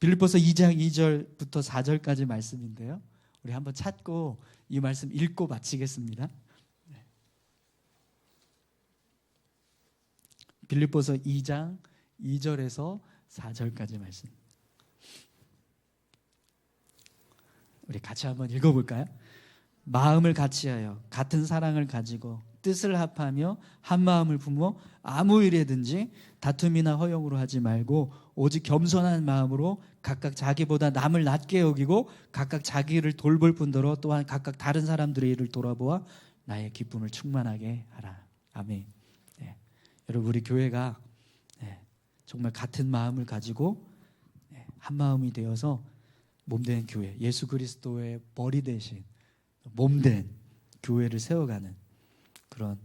빌립보서 2장 2절부터 4절까지 말씀인데요, 우리 한번 찾고 이 말씀 읽고 마치겠습니다. 빌립보서 2장 2절에서 4절까지 말씀, 우리 같이 한번 읽어볼까요? 마음을 같이하여 같은 사랑을 가지고 뜻을 합하며 한 마음을 품어 아무 일에든지 다툼이나 허용으로 하지 말고 오직 겸손한 마음으로 각각 자기보다 남을 낮게 여기고 각각 자기 일을 돌볼 뿐더러 또한 각각 다른 사람들의 일을 돌아보아 나의 기쁨을 충만하게 하라. 아멘. 여러분, 우리 교회가 정말 같은 마음을 가지고 한 마음이 되어서 몸된 교회, 예수 그리스도의 머리 대신 몸된 교회를 세워가는 그런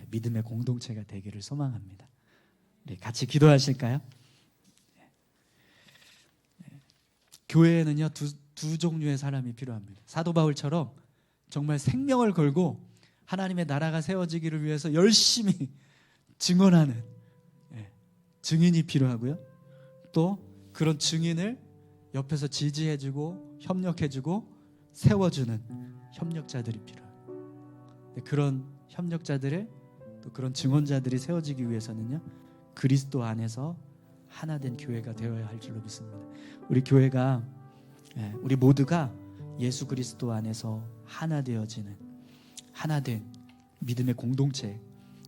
믿음의 공동체가 되기를 소망합니다. 우리 같이 기도하실까요? 교회에는요 두 종류의 사람이 필요합니다. 사도 바울처럼 정말 생명을 걸고 하나님의 나라가 세워지기를 위해서 열심히 증언하는 증인이 필요하고요, 또 그런 증인을 옆에서 지지해주고 협력해주고 세워주는 협력자들이 필요해요. 그런 협력자들을, 또 그런 증언자들이 세워지기 위해서는요 그리스도 안에서 하나된 교회가 되어야 할 줄로 믿습니다. 우리 교회가, 우리 모두가 예수 그리스도 안에서 하나 되어지는 하나된 믿음의 공동체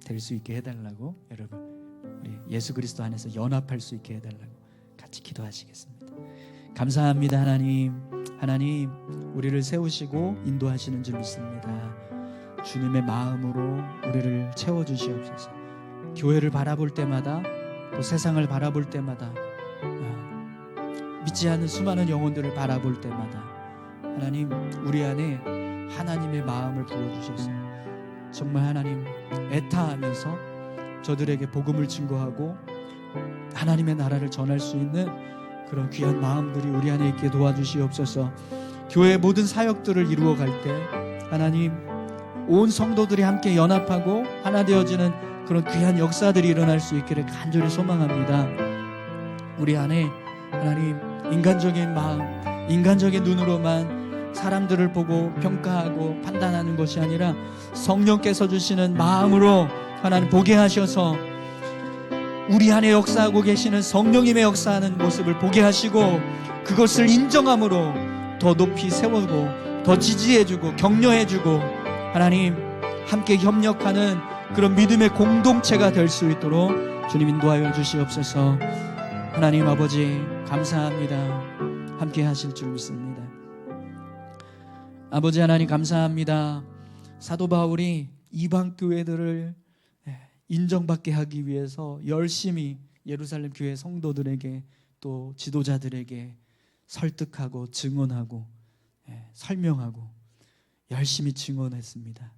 될 수 있게 해달라고, 여러분 우리 예수 그리스도 안에서 연합할 수 있게 해달라고 같이 기도하시겠습니다. 감사합니다. 하나님 우리를 세우시고 인도하시는 줄 믿습니다. 주님의 마음으로 우리를 채워주시옵소서. 교회를 바라볼 때마다, 또 세상을 바라볼 때마다, 믿지 않는 수많은 영혼들을 바라볼 때마다 하나님 우리 안에 하나님의 마음을 부어주셔서 정말 하나님 애타하면서 저들에게 복음을 증거하고 하나님의 나라를 전할 수 있는 그런 귀한 마음들이 우리 안에 있게 도와주시옵소서. 교회의 모든 사역들을 이루어갈 때 하나님 온 성도들이 함께 연합하고 하나 되어지는 그런 귀한 역사들이 일어날 수 있기를 간절히 소망합니다. 우리 안에 하나님 인간적인 마음, 인간적인 눈으로만 사람들을 보고 평가하고 판단하는 것이 아니라 성령께서 주시는 마음으로 하나님 보게 하셔서 우리 안에 역사하고 계시는 성령님의 역사하는 모습을 보게 하시고 그것을 인정함으로 더 높이 세우고 더 지지해주고 격려해주고 하나님 함께 협력하는 그런 믿음의 공동체가 될 수 있도록 주님 인도하여 주시옵소서. 하나님 아버지 감사합니다. 함께 하실 줄 믿습니다. 아버지 하나님 감사합니다. 사도 바울이 이방 교회들을 인정받게 하기 위해서 열심히 예루살렘 교회 성도들에게 또 지도자들에게 설득하고 증언하고 설명하고 열심히 증언했습니다.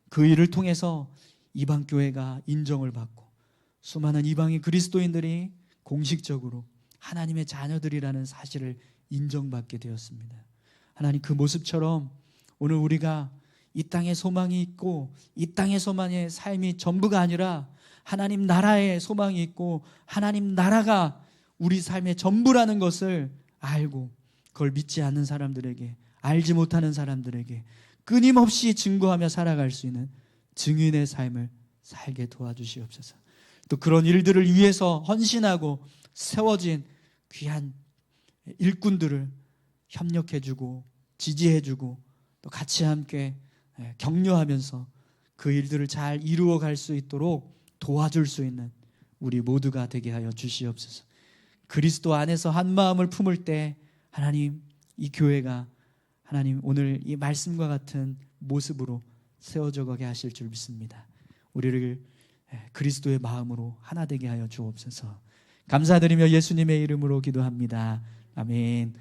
그 일을 통해서 이방 교회가 인정을 받고 수많은 이방인 그리스도인들이 공식적으로 하나님의 자녀들이라는 사실을 인정받게 되었습니다. 하나님 그 모습처럼 오늘 우리가 이 땅에 소망이 있고 이 땅의 소망의 삶이 전부가 아니라 하나님 나라의 소망이 있고 하나님 나라가 우리 삶의 전부라는 것을 알고 그걸 믿지 않는 사람들에게, 알지 못하는 사람들에게 끊임없이 증거하며 살아갈 수 있는 증인의 삶을 살게 도와주시옵소서. 또 그런 일들을 위해서 헌신하고 세워진 귀한 일꾼들을 협력해주고 지지해주고 또 같이 함께 격려하면서 그 일들을 잘 이루어갈 수 있도록 도와줄 수 있는 우리 모두가 되게 하여 주시옵소서. 그리스도 안에서 한 마음을 품을 때 하나님, 이 교회가 하나님 오늘 이 말씀과 같은 모습으로 세워져 가게 하실 줄 믿습니다. 우리를 그리스도의 마음으로 하나 되게 하여 주옵소서. 감사드리며 예수님의 이름으로 기도합니다. 아멘.